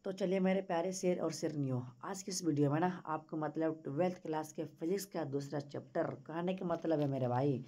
तो चलिए मेरे प्यारे शेर और शेरनियों, आज की इस वीडियो में ना आपको मतलब 12th क्लास के फिजिक्स का दूसरा चैप्टर कहने का मतलब है मेरे भाई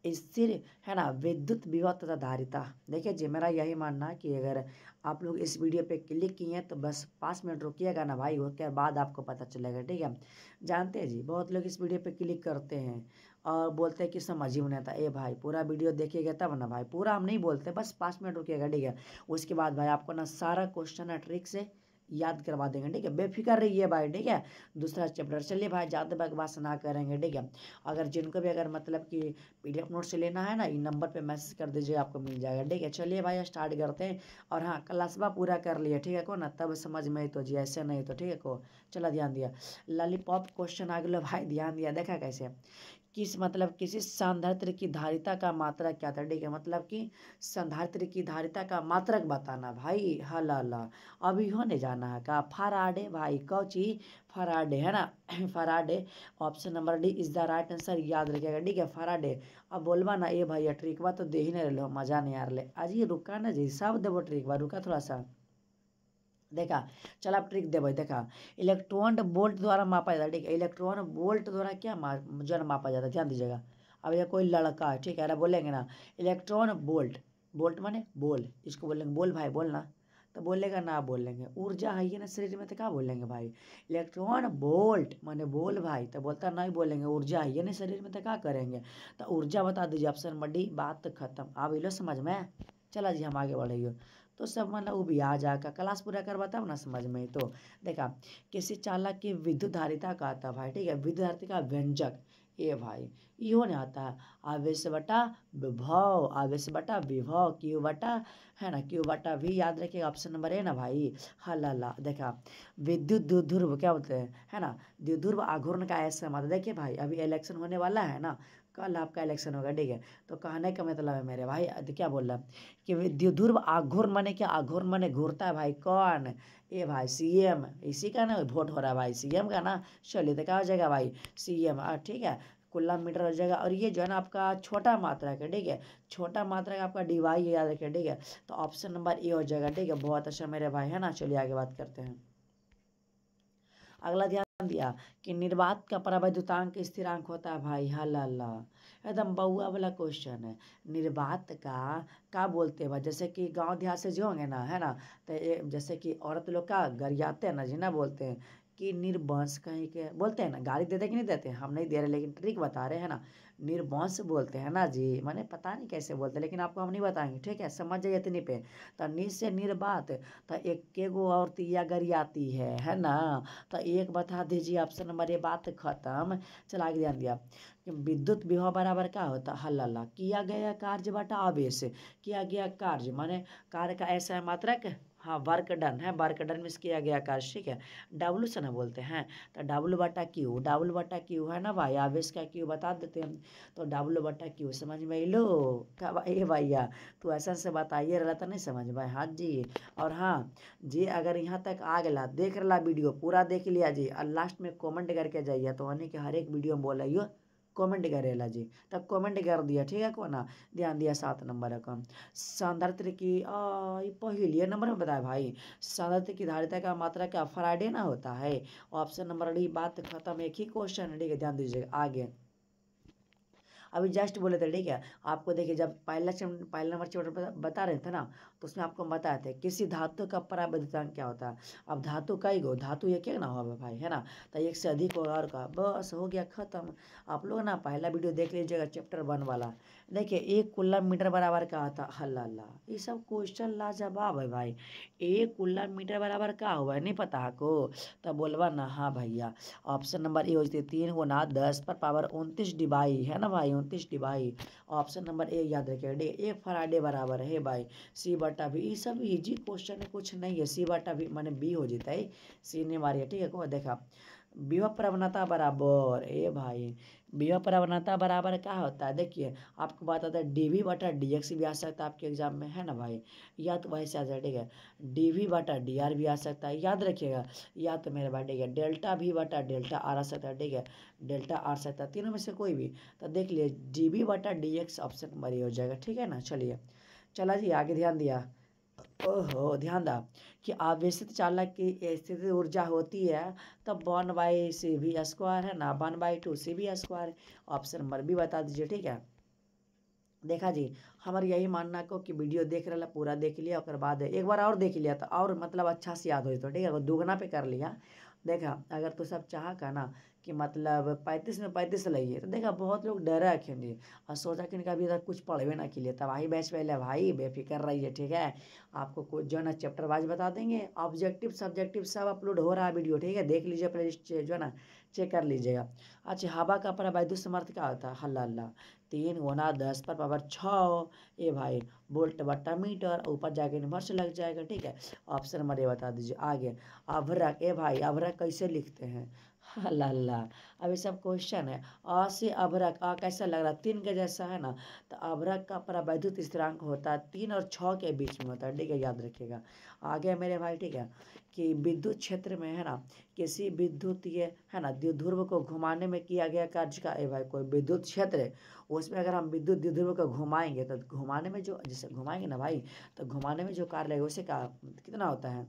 स्थिर है ना विद्युत विभव तथा धारिता। देखिए जी, मेरा यही मानना है कि अगर आप लोग इस वीडियो पे क्लिक किए हैं तो बस 5 मिनट रुकिएगा ना भाई, उसके बाद आपको पता चलेगा। ठीक है, जानते हैं जी, बहुत लोग इस वीडियो पे क्लिक करते हैं और बोलते हैं कि समझ ही नहीं आता। ए भाई पूरा वीडियो देखिएगा तब ना भाई, पूरा हम नहीं बोलते, बस 5 मिनट रुकिएगा। ठीक है, उसके बाद भाई आपको ना सारा क्वेश्चन है ट्रिक से याद करवा देंगे। ठीक है, बेफिक्र रहिए भाई। ठीक है, दूसरा चैप्टर चलिए भाई, ज़्यादा बकवास ना करेंगे। ठीक है, अगर जिनको भी अगर मतलब कि PDF नोट से लेना है ना, इन नंबर पे मैसेज कर दीजिए, आपको मिल जाएगा। ठीक है, चलिए भाई स्टार्ट करते हैं। और हाँ, क्लासबा पूरा कर लिए। ठीक है को ना, तब समझ में तो जी, ऐसे नहीं तो ठीक है को। चला ध्यान दिया, लॉलीपॉप क्वेश्चन आ गया भाई, ध्यान दिया। देखा कैसे, किस मतलब किसी संधारित्र की धारिता का मात्रक क्या था। ठीक है, मतलब कि संधारित्र की धारिता का मात्रक बताना भाई। हला अभी होने जाना है का फराडे भाई, कौची फराडे है ना Faraday. Option number D is the right answer, याद रखिएगा। ठीक है, फराडे। अब बोलबा ना ये भैया ट्रिक बा तो दे ही नहीं रहे, मजा नहीं आ रहा आज। ये रुका ना जी, सब देवो ट्रिक बा, रुका थोड़ा सा। देखा, चल आप ट्रिक देवे। देखा, इलेक्ट्रॉन वोल्ट द्वारा मापा जाता है। ठीक है, इलेक्ट्रॉन वोल्ट द्वारा क्या जो है मापा जाता है, ध्यान दीजिएगा। अब ये कोई लड़का है, ठीक है ना, बोलेंगे ना इलेक्ट्रॉन वोल्ट, वोल्ट माने बोल, इसको बोलेंगे बोल भाई, बोलना तो बोलेगा ना, बोलेंगे ऊर्जा है ये ना शरीर में, तो क्या बोलेंगे भाई, इलेक्ट्रॉन वोल्ट माने बोल भाई, तो बोलता नहीं बोलेंगे ऊर्जा है ये ना शरीर में, तो क्या करेंगे, तो ऊर्जा बता दीजिए, ऑप्शन नंबर डी। बात खत्म। अब लो समझ में, चला जी हम आगे बढ़े। तो सब मतलब वो भी आ जाएगा, क्लास पूरा करवा तब ना समझ में। तो देखा, किसी चालक की विद्युत धारिता का आता भाई। ठीक है, विद्युत धारिता का व्यंजक ए भाई इहो नहीं आता है, आवेश बटा विभव, आवेश बटा विभव, क्यू बटा है ना, क्यू बटा भी, याद रखिएगा। ऑप्शन नंबर ए ना भाई। हला देखा, विद्युत द्विध्रुव क्या बोलते हैं है ना, द्विध्रुव आघूर्ण का ऐसा मतलब। देखिए भाई, अभी इलेक्शन होने वाला है ना, कल आपका इलेक्शन होगा। ठीक है, तो कहने का मतलब है मेरे भाई, क्या बोल रहा है कि द्विध्रुव आघूर्ण माने क्या, आघूर्ण माने घूरता है भाई, कौन, ए भाई CM, इसी का ना वोट हो रहा है भाई, CM का ना। चलिए तो क्या हो जाएगा भाई, CM। ठीक है, कुल्ला मीटर हो जाएगा। और ये जो है ना आपका छोटा मात्रक है। ठीक है, छोटा मात्रक आपका DY याद रखिए। ठीक है, तो ऑप्शन नंबर ए हो जाएगा। ठीक है, बहुत अच्छा मेरे भाई है ना। चलिए आगे बात करते हैं। अगला ध्यान दिया कि निर्वात का परावैद्युतांक स्थिरांक होता है भाई। हला एकदम बउआ वाला क्वेश्चन है। निर्वात का बोलते हैं भाई, जैसे कि गांव देहात से जो होंगे ना है ना, तो जैसे कि औरत लोग का गरियाते हैं ना जी, ना बोलते हैं कि निर्वंश कहीं के बोलते हैं ना, गाली देते कि नहीं देते, हम नहीं दे रहे लेकिन ट्रिक बता रहे हैं ना। निर्वंश बोलते हैं ना जी, मैंने पता नहीं कैसे बोलते, लेकिन आपको हम नहीं बताएंगे। ठीक है, समझ जाइए इतनी पे। तो नि से निर्वात, तो एक गो औरत गरियाती है ना, तो एक बता दीजिए, ऑप्शन नंबर ए। बात खत्म। चला आगे ध्यान दिया कि विद्युत विभव बराबर क्या होता है। हल्ला किया गया कार्य बटा आवेश, किया गया कार्य माने कार्य का ऐसा मात्रक, हाँ वर्क डन है, वर्क डन में किया गया कार्य। ठीक है, डब्लू से ना बोलते हैं, तो डब्लू बटा क्यू, डब्लू बटा क्यू है ना भाई, आवेश का क्यू बता देते हैं, तो डब्लू बटा क्यू समझ में लो क्या भाई भैया, तो ऐसा से बताइए रहा था नहीं समझ भाई। हाँ जी, और हाँ जी, अगर यहाँ तक आ गया देख रहा वीडियो पूरा देख लिया जी, और लास्ट में कमेंट करके जाइए, तो यानी कि हर एक वीडियो में बोला कमेंट करेला जी, तब कमेंट कर दिया। ठीक है को ना, ध्यान दिया। 7 नंबर का संधारित्र की ये पहले नंबर में बताया भाई, संधारित्र की धारिता का मात्रा क्या फराडे ना होता है। Option number D. बात खत्म, एक ही क्वेश्चन है। ठीक है, ध्यान दीजिएगा आगे। अभी जस्ट बोले थे। ठीक है, आपको देखिए जब पहला नंबर चैप्टर बता रहे थे ना, तो उसमें आपको बताए थे किसी धातु का परावैद्युतांक क्या होता है। अब धातु कई गो, धातु एक ना होगा भाई है ना, तो एक से अधिक होगा और का, बस हो गया खत्म। आप लोग ना पहला वीडियो देख लीजिएगा, चैप्टर 1 वाला। देखिए, एक कुलम मीटर बराबर का आता हल्ला, ये सब क्वेश्चन लाजवाब है भाई। एक कुलम मीटर बराबर का हुआ है, नहीं पता आपको, तब बोलवा ना हाँ भैया। ऑप्शन नंबर ए होती है 3 × 10⁻29 डिवाई है ना भाई, 29 डिवाई। ऑप्शन नंबर ए याद रखिए। डे ए फराडे बराबर है भाई C बटा भी। ये सब इजी क्वेश्चन है, कुछ नहीं है। C बटा भी माने B हो जाता है, C ने मारी है। ठीक है को देखा, विभव प्रवणता बराबर ए भाई, विभव प्रवणता बराबर क्या होता है। देखिए आपको बात आता है DV बटा DX भी आ सकता है आपके एग्जाम में है ना भाई, या तो वैसे आ जाए। ठीक है, DV बटा DR भी आ सकता है, याद रखिएगा। या तो मेरे भाई ठीक है, डेल्टा V बटा डेल्टा R आ सकता है। ठीक है, डेल्टा R सकता है, तीनों में से कोई भी। तो देख लिए DV बटा DX ऑप्शन नंबर ये हो जाएगा। ठीक है ना, चलिए चला जी आगे ध्यान दिया। ओहो ध्यान दा कि आवेशित चालक की स्थिति ऊर्जा होती है तब 1/CV² है ना, 1/2CV²। ऑप्शन नंबर बी बता दीजिए। ठीक है, देखा जी, हमारे यही मानना को कि वीडियो देख रहा पूरा देख लिया, और बाद एक बार और देख लिया तो और मतलब अच्छा से याद हो तो ठीक है, वो दुगना पे कर लिया। देखा, अगर तो सब चाह का ना कि मतलब 35 में 35 लाइए, तो देखा बहुत लोग डरा रखें जी और सोचा कि इनका अभी तक कुछ पढ़वे ना के लिए, तब वही बैच पहले भाई बेफिक्र रहिए। ठीक है, आपको कुछ जो है ना चैप्टर वाइज बता देंगे, ऑब्जेक्टिव सब्जेक्टिव सब अपलोड हो रहा है वीडियो। ठीक है, देख लीजिए प्ले लिस्ट जो है ना, चेक कर लीजिएगा। अच्छा, हवा का परिवैद्युत समर्थ क्या होता है? हल्ला हल्ला 3 × 10⁻6 ए भाई वोल्ट बट्टा मीटर, ऊपर जाके इन्वर्स लग जाएगा। ठीक है, ऑप्शन नंबर ए बता दीजिए। आगे अभ्रक, ए भाई अभ्रक कैसे लिखते हैं? अल्लाह अल्लाह, अभी सब क्वेश्चन है। अ से अभ्रक, अ कैसा लग रहा है? 3 के जैसा है ना, तो अभ्रक का परिवैद्युत स्थिरांक होता है 3 और 6 के बीच में होता है। ठीक है, याद रखिएगा। आगे मेरे भाई, ठीक है, कि विद्युत क्षेत्र में है ना, किसी विद्युत ये है ना द्विध्रुव को घुमाने में किया गया कार्य का, ए भाई कोई विद्युत क्षेत्र है उसमें अगर हम विद्युत द्विध्रुव को घुमाएंगे तो घुमाने में जो, जैसे घुमाएंगे ना भाई, तो घुमाने में जो कार्य लगेगा उसे का कितना होता है?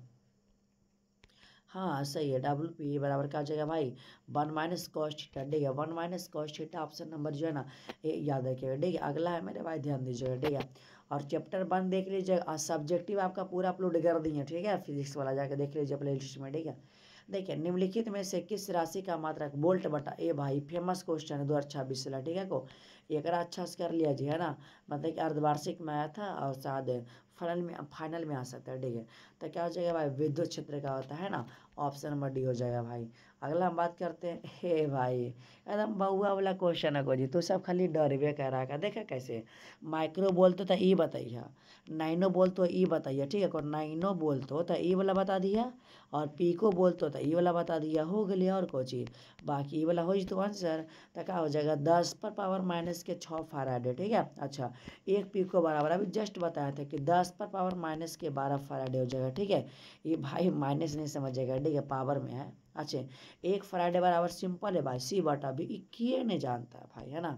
हाँ सही है, WP बराबर क्या हो जाएगा भाई? 1 - cos θ। ठीक है, 1 - cos θ ऑप्शन नंबर जो है ना ये याद रखिएगा। ठीक है, अगला है मेरे भाई, ध्यान दीजिएगा। ठीक है, और चैप्टर 1 देख लीजिएगा, और सब्जेक्टिव आपका पूरा अपलोड कर दिए। ठीक है, फिजिक्स वाला जाकर देख लीजिए प्ले लिस्ट में। ठीक है, देखिए, निम्नलिखित में से किस राशि का मात्रक वोल्ट बटा, ए भाई फेमस क्वेश्चन है 2026 वाला। ठीक है को एक अच्छा से कर लिया जी, है ना, मतलब कि अर्धवार्षिक में आया था और शायद फाइनल में आ सकता है। ठीक है, तो क्या हो जाएगा भाई? विद्युत क्षेत्र का होता है ना, ऑप्शन नंबर डी हो जाएगा भाई। अगला हम बात करते हैं, हे भाई एकदम बहुआ वाला क्वेश्चन है को जी, तो सब खाली डरवे कह रहा है। देखा कैसे? माइक्रो बोलते तो ई बताइए, नाइनो बोलते ई बताइए। ठीक है, को नाइनो बोलते तो ई वाला बता दिया, और पीको बोलते तो ई वाला बता दिया, हो गया। और कोची बाकी ई वाला हो तो आंसर, तो क्या हो जाएगा? 10⁻⁻6 फैराड। ठीक है, अच्छा, एक पीको बराबर अभी जस्ट बताया था कि 10⁻⁻12 फैराड हो जाएगा। ठीक है, ये भाई माइनस नहीं समझेगा। ठीक है, पावर में है। अच्छा, एक फैराड बराबर सिंपल है भाई, C/V, इक्कीय नहीं जानता है भाई, है ना।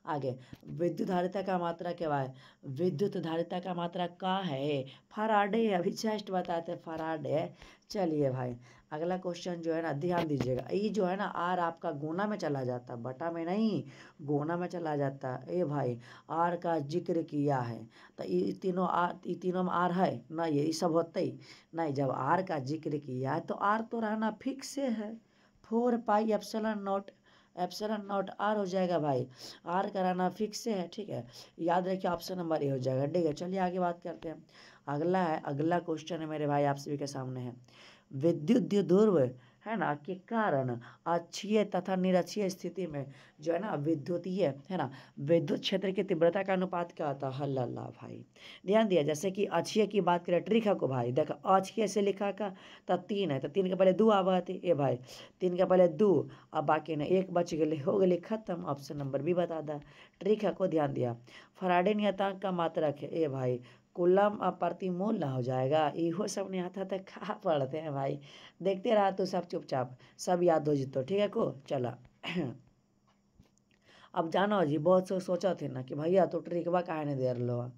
आगे विद्युत धारिता का मात्रा क्या है? विद्युत धारिता का मात्रा का है? फराडे, अभी जस्ट बताते फराडे। चलिए भाई, अगला क्वेश्चन जो है ना ध्यान दीजिएगा, ये जो है ना आर आपका गुना में चला जाता है, बटा में नहीं, गुना में चला जाता है। ए भाई आर का जिक्र किया है, तो ये तीनों में आर है ना, ये सब होते ही नहीं। जब आर का जिक्र किया है तो आर तो रहना फिक्स है, 4πε0, ε0 आर हो जाएगा भाई, आर कराना फिक्स है। ठीक है, याद रखिए ऑप्शन नंबर ए हो जाएगा। ठीक है, चलिए आगे बात करते हैं। अगला है, अगला क्वेश्चन है मेरे भाई आप सभी के सामने है, विद्युत द्विध्रुव है ना के कारण अक्षीय तथा निरक्षीय स्थिति में जो है ना विद्युतीय है ना विद्युत क्षेत्र की तीव्रता का अनुपात क्या होता है? हल्ला भाई, ध्यान दिया। जैसे कि अक्षीय की बात करें ट्रिका को भाई, देखो अक्षीय से लिखा का तो 3 है, तो 3 के पहले 2 आवा थी, ए भाई 3 के पहले 2, अब बाकी ने 1 बच गए, हो गए खत्म। ऑप्शन नंबर भी बता दा, ट्रिका को ध्यान दिया। फराडे नियतांक का मात्रक है, ए भाई कूलम प्रति मोल ना हो जाएगा, इहो सब नहीं आता तो कहाँ पढ़ते हैं भाई, देखते रहा तो सब चुपचाप सब याद हो जितो। ठीक है को चला। अब जानो जी, बहुत सोचा थे ना कि भैया तो ट्रिकवा काहे नहीं दे रहे।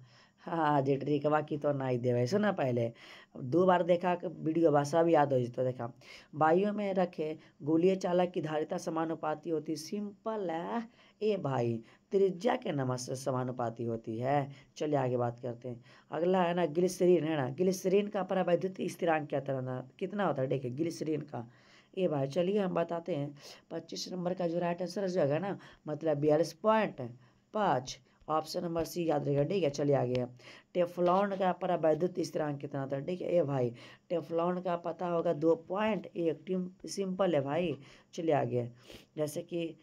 हाँ जी, ट्रिकवा की तो नहीं देवे सुना, पहले 2 बार देखा वीडियो बा सब याद हो जितो। देखा, वायु में रखे गोलीय चालक की धारिता समानुपाती होती, सिंपल है ए भाई, त्रिज्या के नमक से समानुपाती होती है। चलिए आगे बात करते हैं। अगला है ना ग्लिसरीन, है ना, ग्लिसरीन का परावैद्युत स्थिरांक क्या तरह कितना होता है? देखिए ग्लिसरीन का, ए भाई चलिए हम बताते हैं। 25 नंबर का जो राइट आंसर हो जाएगा ना, मतलब 42.5, ऑप्शन नंबर सी याद रहेगा। ठीक है, चलिए आगे। टेफ्लॉन का परावैद्युत स्थिरांक कितना था? ठीक है ए भाई, टेफ्लॉन का पता होगा 2.1, सिंपल है भाई। चलिए आगे, जैसे कि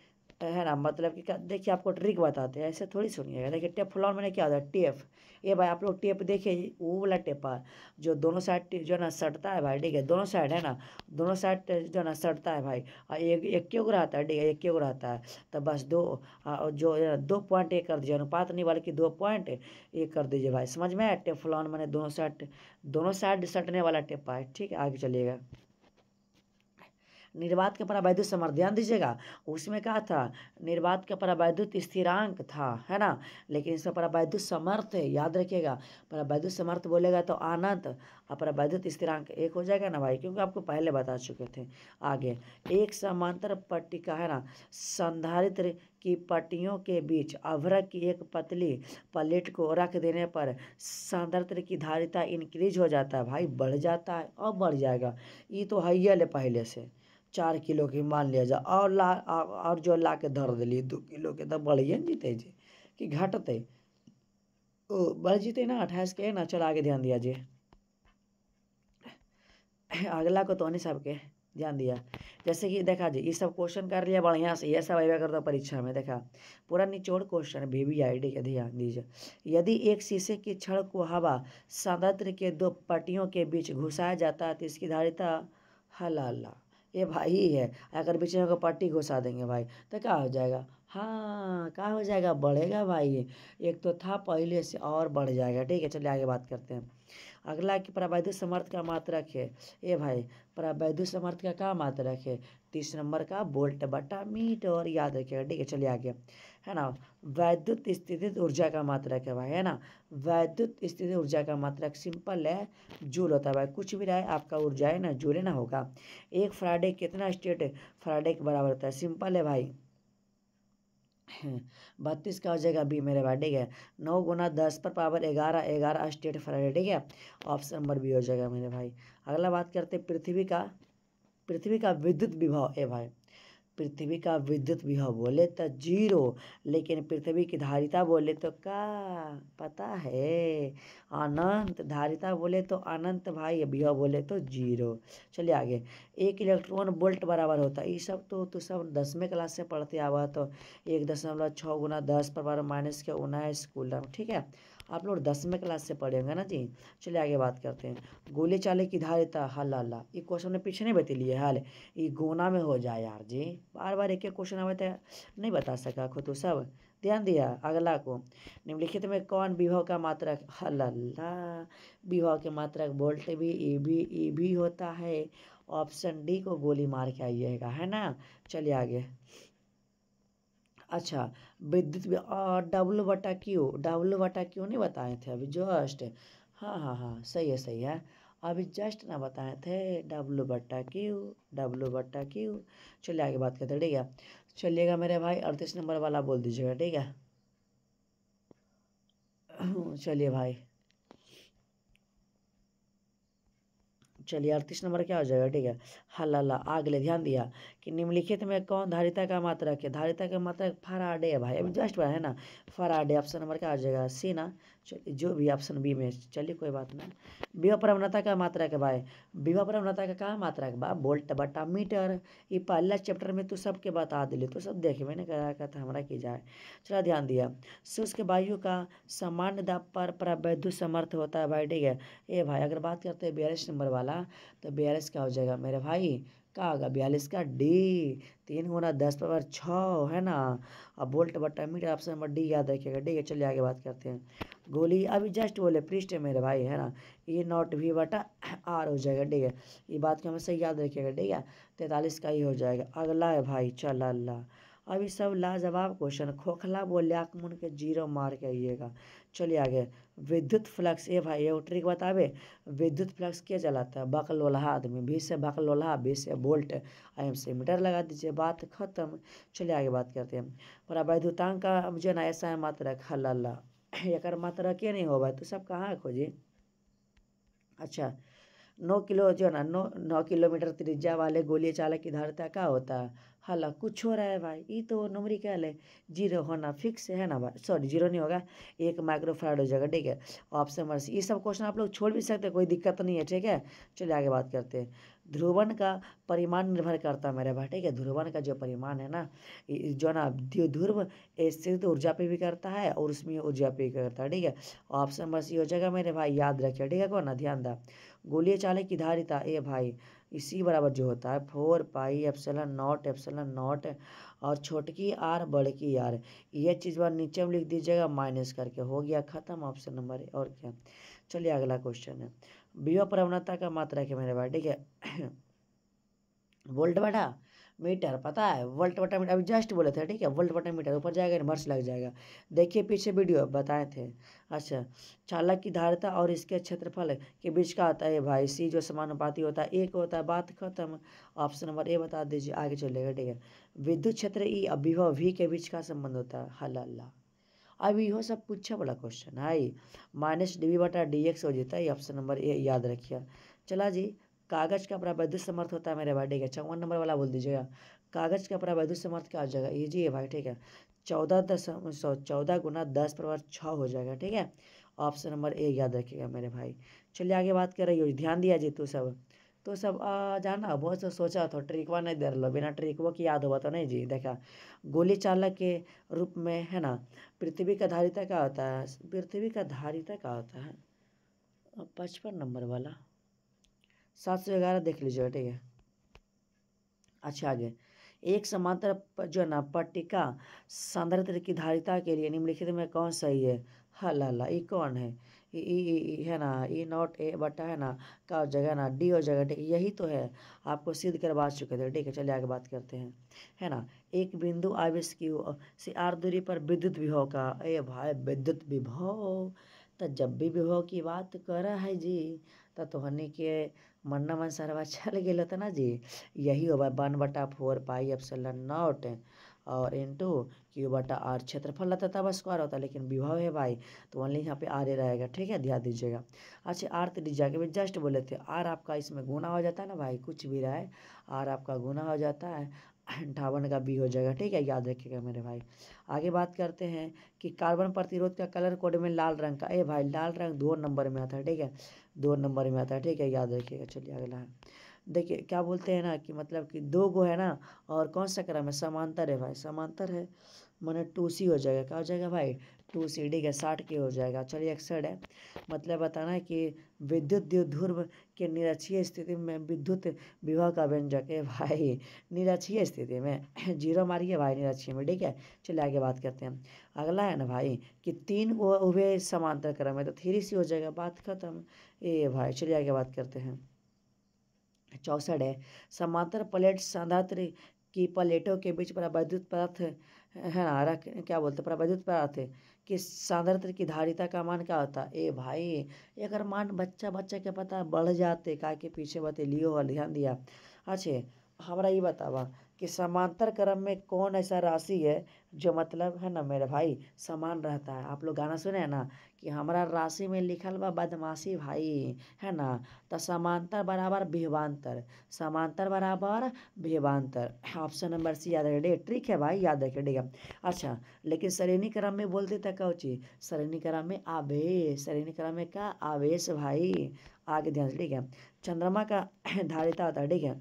है ना, मतलब कि देखिए आपको ट्रिक बताते हैं, ऐसे थोड़ी सुनिएगा। देखिए टेफ्लॉन मैंने क्या होता है? टेप, ये भाई आप लोग टेप देखिए, वो वाला टेप है जो दोनों साइड जो है ना सटता है भाई। ठीक है, दोनों साइड है ना, दोनों साइड जो है ना सटता है भाई, और एक क्यों रहता है? ठीक है, एक क्यों रहता है, तो बस जो 2 पॉइंट एक कर दीजिए, अनुपात नहीं बल्कि 2 पॉइंट एक कर दीजिए भाई। समझ में आया? टेफ्लॉन मैंने दोनों साइड सटने वाला टेप है। ठीक है, आगे चलिएगा। निर्वात का परावैद्युत समर्थ, ध्यान दीजिएगा उसमें क्या था, निर्वात का परावैद्युत स्थिरांक था, है ना, लेकिन इसमें परावैद्युत समर्थ है, याद रखिएगा। परावैद्युत समर्थ बोलेगा तो अनंत, और परावैद्युत स्थिरांक एक हो जाएगा ना भाई, क्योंकि आपको पहले बता चुके थे। आगे, एक समांतर पट्टिका है ना, संधारित्र की पट्टियों के बीच अभ्रक की एक पतली प्लेट को रख देने पर संधारित्र की धारिता इंक्रीज हो जाता है भाई, बढ़ जाता है, अब बढ़ जाएगा। ये तो है ही पहले से 4 किलो की मान लिया जाए, और जो ला के धर दिली 2 किलो के, तब बढ़िए न जीते जी कि घटते, ओ बढ़ जीते ना 28 के ना। चल आगे ध्यान दिया जी, अगला को तो नहीं सबके ध्यान दिया। जैसे कि देखा जी, ये सब क्वेश्चन कर लिया बढ़िया से, ये सब आएगा करता परीक्षा में, देखा पूरा निचोड़ क्वेश्चन VVID के, ध्यान दीजिए। यदि एक शीशे की छड़ को हवा संयंत्र के 2 पट्टियों के बीच घुसाया जाता है तो इसकी धारिता हलाला, ये भाई है। अगर बीच में पट्टी घुसा देंगे भाई तो क्या हो जाएगा, हाँ क्या हो जाएगा, बढ़ेगा भाई। एक तो था पहले से और बढ़ जाएगा, ठीक है। चलिए आगे बात करते हैं। अगला कि परावैद्युत समर्थ का मात्रक है, ए भाई परावैद्युत समर्थ का क्या मात्रक है, 30 नंबर का वोल्ट बटा मीटर, याद रखिएगा, ठीक है। चलिए आगे, है ना, वैद्युत स्थितिज ऊर्जा का मात्रक है भाई, है ना, वैद्युत स्थितिज ऊर्जा का मात्रक सिंपल है, जूल होता है भाई, कुछ भी रहे आपका ऊर्जा है ना, जूल है ना होगा। एक फराडे कितना स्टेट फराडे के बराबर होता है, सिंपल है भाई, 32 का हो जाएगा बी मेरे भाई, ठीक है। 9 × 10⁻11 11 स्टेट फराडे, ठीक है। ऑप्शन नंबर बी हो जाएगा मेरे भाई। अगला बात करते हैं पृथ्वी का विद्युत विभव, ए भाई पृथ्वी का विद्युत विभव बोले तो 0, लेकिन पृथ्वी की धारिता बोले तो क्या पता है, अनंत। धारिता बोले तो अनंत भाई, विभव बोले तो 0। चलिए आगे, 1 इलेक्ट्रॉन वोल्ट बराबर होता है, ये सब तो सब 10वें क्लास से पढ़ते आवा, तो 1.6 × 10⁻⁻⁹ कूलम, ठीक है। आप लोग 10वें क्लास से पढ़ेंगे ना जी। चलिए आगे बात करते हैं। गोली चाले की धारिता हल्ला, ये क्वेश्चन ने पीछे नहीं बता लिए हाल, ये गुना में हो जाए यार जी, बार बार एक एक क्वेश्चन आवे तो नहीं बता सका खो तो सब ध्यान दिया। अगला को, निम्नलिखित में कौन विभव का मात्रक, हल्ला, विभव के मात्रक वोल्ट भी होता है। ऑप्शन डी को गोली मार के आइएगा, है ना। चलिए आगे, अच्छा विद्युत W/Q नहीं बताए थे अभी जस्ट, हाँ सही है, अभी जस्ट ना बताए थे W/Q। चलिए आगे बात करते हैं, ठीक है। चलिएगा मेरे भाई 38 नंबर वाला बोल दीजिएगा, ठीक है। चलिए भाई, चलिए 38 नंबर क्या हो जाएगा, ठीक है। हल्ला आगले ध्यान दिया कि निम्नलिखित में कौन धारिता का मात्रक है, धारिता का मात्रक फराडे है भाई, अभी जस्ट है ना, फराडे। ऑप्शन नंबर क्या हो जाएगा, सी ना। चलिए जो भी ऑप्शन बी में, चलिए कोई बात नहीं। विभव प्रवणता का मात्रक है भाई, विभव प्रवणता का क्या मात्रक बा, वोल्ट बटा मीटर। ये पहला चैप्टर में तो सबके बता दिले, तो सब देखे, मैंने कहा था हमारा की जाए। चला ध्यान दिया, शुष्क वायु का सामान्य दाब पर परावैद्युत समर्थ होता है भाई, ठीक है। ए भाई अगर बात करते हैं 42 नंबर वाला, तो 42 क्या हो जाएगा मेरे भाई, क्या होगा 42 का डी, 3 × 10⁻6, है ना। अब वोल्ट बटा मीटर, ऑप्शन नंबर डी याद रखिएगा, ठीक है। चलिए आगे बात करते हैं। गोली अभी जस्ट बोले पृष्ठ है मेरे भाई, है ना, E0V/R हो जाएगा, ठीक है। ये बात को हमें सही याद रखिएगा, ठीक है। 43 का ही हो जाएगा। अगला है भाई, चल अल्लाह, अभी सब लाजवाब क्वेश्चन, खोखला बोले आंख के 0 मार के आइएगा। चलिए आगे, विद्युत फ्लक्स, ए भाई ये ट्रिक बतावे, विद्युत फ्लक्स क्या चलाता है, बकलोल्हा आदमी, भी से बकलोल्हा, भी से वोल्ट, एम से मीटर लगा दीजिए, बात खत्म। चलिए आगे बात करते हैं। परावैद्युतांक का जो ना ऐसा है मात्रक, हल्ला, एक मात्रक ये नहीं होगा तो सब कहाँ खोजिए। अच्छा 9 किलो जो ना 9 किलोमीटर त्रिज्या वाले गोली चालक की धारिता क्या होता है, हला कुछ हो रहा है भाई, ये तो न्यूमेरिकल है, 0 होना फिक्स है ना भाई, सॉरी 0 नहीं होगा, 1 माइक्रोफारड हो जाएगा, ठीक है। ऑप्शन नंबर सी, ये सब क्वेश्चन आप लोग छोड़ भी सकते हैं, कोई दिक्कत नहीं है, ठीक है। चलिए आगे बात करते हैं। ध्रुवन का परिमाण निर्भर करता है मेरे भाई, ठीक है। ध्रुवन का जो परिमाण है ना, जो ना ध्रुव स्थित ऊर्जा पे भी करता है और उसमें ऊर्जा पे भी करता है, ठीक है। ऑप्शन नंबर सी हो जाएगा मेरे भाई, याद रखिए, ठीक है। को ना ध्यान दा, गोलीय चालक की धारिता, ए भाई इसी बराबर जो होता है 4πε0 और छोटकी आर बड़की आर, ये चीज़ बार नीचे में लिख दीजिएगा माइनस करके, हो गया खत्म ऑप्शन नंबर, और क्या। चलिए अगला क्वेश्चन है, विभव प्रवणता का मात्रक है मेरे भाई, ठीक है। वोल्ट बटा मीटर, पता है वोल्ट बटा मीटर, अभी जस्ट बोले थे ठीक है, वोल्ट बटा मीटर ऊपर जाएगा रिवर्स लग जाएगा। देखिए पीछे वीडियो बताए थे। अच्छा, चालक की धारिता और इसके क्षेत्रफल के बीच का होता है भाई सी, जो समानुपाती होता है एक होता है, बात खत्म। ऑप्शन नंबर ए बता दीजिए, आगे चलेगा ठीक है। विद्युत क्षेत्र ई और विभव वी के बीच का संबंध होता है, हल्ला। अब इहो सब पूछा बड़ा क्वेश्चन है, माइनस डी वी बटा डी एक्स हो जाता है, ऑप्शन नंबर ए याद रखिए। चला जी, कागज का प्रावैद्युत समर्थ होता है मेरे भाई ठीक है, 54 नंबर वाला बोल दीजिएगा। कागज का प्रावैद्युत समर्थ क्या हो जाएगा, इजी है भाई ठीक है, 14 × 10⁻6 हो जाएगा ठीक है। ऑप्शन नंबर ए याद रखिएगा मेरे भाई। चलिए आगे बात कर रही हो, ध्यान दिया जी तो सब जाना बहुत सोचा तो ट्रिकवा नहीं दे रहा, बिना ट्रिकवा की याद हुआ तो नहीं जी। देखा, गोली चालक के रूप में है ना, पृथ्वी का धारिता क्या होता है, पृथ्वी का धारिता क्या होता है, 55 नंबर वाला 711 देख लीजिएगा ठीक है। अच्छा आगे, एक समांतर जो है ना पट्टिका सांद्रता की धारिता के लिए निम्नलिखित में कौन सही है, हल्ला ये कौन है, है ना, ई नॉट ए बटा है ना क्या हो जाएगा ना, डी हो जाएगा ठीक है, यही तो है, आपको सिद्ध करवा चुके थे ठीक है। चलिए आगे बात करते हैं, है ना। एक बिंदु आवेश की से आर दूरी पर विद्युत विभव का, ए भाई विद्युत विभव, तो जब भी विभव की बात कर रहा है जी तो हनी के मन सरवा चल गए होता ना जी। यही होगा 1/4 पाई एप्सिलॉन नॉट और इंटू क्यू बटा आर, क्षेत्रफल रहता तब स्क्वायर होता, लेकिन विभव है भाई तो ओनली यहाँ पे आर ही रहेगा ठीक है, ध्यान दीजिएगा। अच्छा, आर त्रिज्या के भी जस्ट बोले थे, आर आपका इसमें गुना हो जाता है ना भाई, कुछ भी रहा है आर आपका गुना हो जाता है, 58 का बी हो जाएगा ठीक है, याद रखिएगा मेरे भाई। आगे बात करते हैं कि कार्बन प्रतिरोध का कलर कोड में लाल रंग का, ए भाई लाल रंग 2 नंबर में आता है ठीक है, 2 नंबर में आता है ठीक है, याद रखिएगा। चलिए अगला है, देखिए क्या बोलते हैं ना कि मतलब कि दो गो है ना, और कौन सा क्रम है, समांतर है भाई, समांतर है माने 2C हो जाएगा, क्या हो जाएगा भाई 2C ठीक है, 60 के हो जाएगा। चलिए 61 है, मतलब बताना है कि विद्युत द्विध्रुव के निरक्षीय स्थिति में विद्युत विभव का व्यंजक है भाई, निरक्षीय स्थिति में 0 मारिए भाई निरक्षीय में ठीक है। चलिए आगे बात करते हैं, अगला है ना भाई कि 3 उभय समांतर क्रम है तो 3C हो जाएगा, बात खत्म ए भाई। चलिए आगे बात करते हैं, 64 है, समांतर प्लेट सांधात्र की प्लेटों के बीच परावैद्युत पदार्थ है ना, रख क्या बोलते हैं परावैद्युत पदार्थ कि सांद्रता की धारिता का मान क्या होता है, ए भाई अगर मान बच्चा के पता बढ़ जाते का के पीछे बते लियो वाला ध्यान दिया। अच्छा, हमारा ये बतावा कि समांतर क्रम में कौन ऐसा राशि है जो मतलब है ना मेरे भाई समान रहता है। आप लोग गाना सुने हैं ना कि हमारा राशि में लिखल बा बदमाशी भाई, है ना, तो समांतर बराबर विभवांतर, समांतर बराबर विभवांतर, ऑप्शन नंबर सी याद रखिए, ट्रिक है भाई याद रखिए ठीक है। अच्छा, लेकिन श्रेणी क्रम में बोलते थे क्या चीज, श्रेणी क्रम में आवेश, श्रेणी क्रम में क्या आवेश भाई, आगे ध्यान से ठीक है। चंद्रमा का धारिता होता है ठीक है,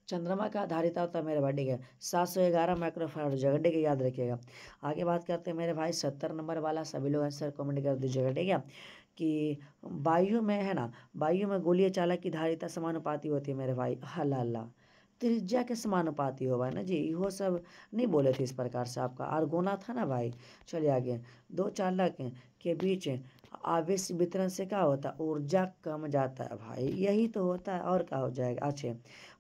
चंद्रमा का धारिता होता है मेरे भाई ठीक है 711 माइक्रोफाराड हो जाएगा ठीक है, याद रखिएगा। आगे बात करते हैं मेरे भाई 70 नंबर वाला, सभी लोग आंसर कमेंट कर दीजिएगा ठीक है। कि वायु में है ना, वायु में गोलीय चालक की धारिता समानुपाती होती है मेरे भाई, हल्ला त्रिज्या के समानुपाती होगा ना जी, वो सब नहीं बोले थे इस प्रकार से, आपका आर्गोना था ना भाई। चलिए आगे, दो चालक के बीच आवेश वितरण से क्या होता है, ऊर्जा कम जाता है भाई, यही तो होता है और क्या हो जाएगा। अच्छे,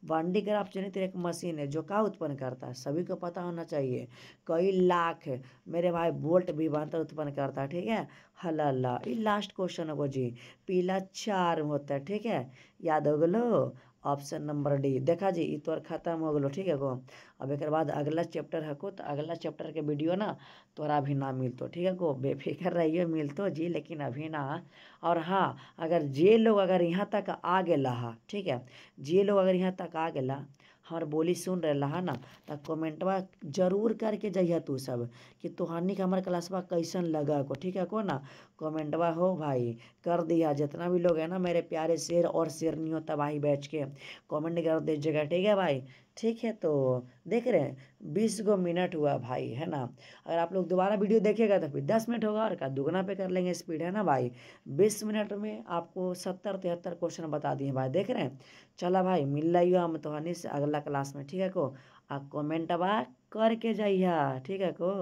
वांडी ग्राफ जनित एक मशीन है जो क्या उत्पन्न करता है, सभी को पता होना चाहिए, कई लाख मेरे भाई वोल्ट विभवांतर उत्पन्न करता है ठीक है, हल्ला। ये लास्ट क्वेश्चन होगा जी, पीला 4 होता है ठीक है, याद हो गलो, ऑप्शन नंबर डी। देखा जी ये तो खत्म हो गलो ठीक है को, अब एक बाद अगला चैप्टर है को, तो अगला चैप्टर के वीडियो ना तोरा अभी ना मिलतो ठीक है को, बेफिक्र रहिए मिलतो जी, लेकिन अभी ना। और हाँ, अगर जे लोग अगर यहाँ तक आ गेला हा ठीक है, जे लोग अगर यहाँ तक आ गेला हमार बोली सुन रहा है ना, तो कमेंटवा जरूर करके जइया तू सब कि तोहानी के हमारे क्लासवा कैसन लगा को ठीक है को ना, कमेंटवा हो भाई कर दिया, जितना भी लोग है ना मेरे प्यारे शेर और शेरनियों तबाही बैच के कमेंट कर दीजिएगा ठीक है भाई। ठीक है, तो देख रहे हैं 20 गो मिनट हुआ भाई, है ना। अगर आप लोग दोबारा वीडियो देखेगा तो फिर 10 मिनट होगा, और का दुगना पे कर लेंगे स्पीड, है ना भाई। 20 मिनट में आपको 70-73 क्वेश्चन बता दिए भाई, देख रहे हैं। चला भाई मिल रही हो हम तो हनी से अगला क्लास में ठीक है को, आ कमेंटवा करके जाइया ठीक है को।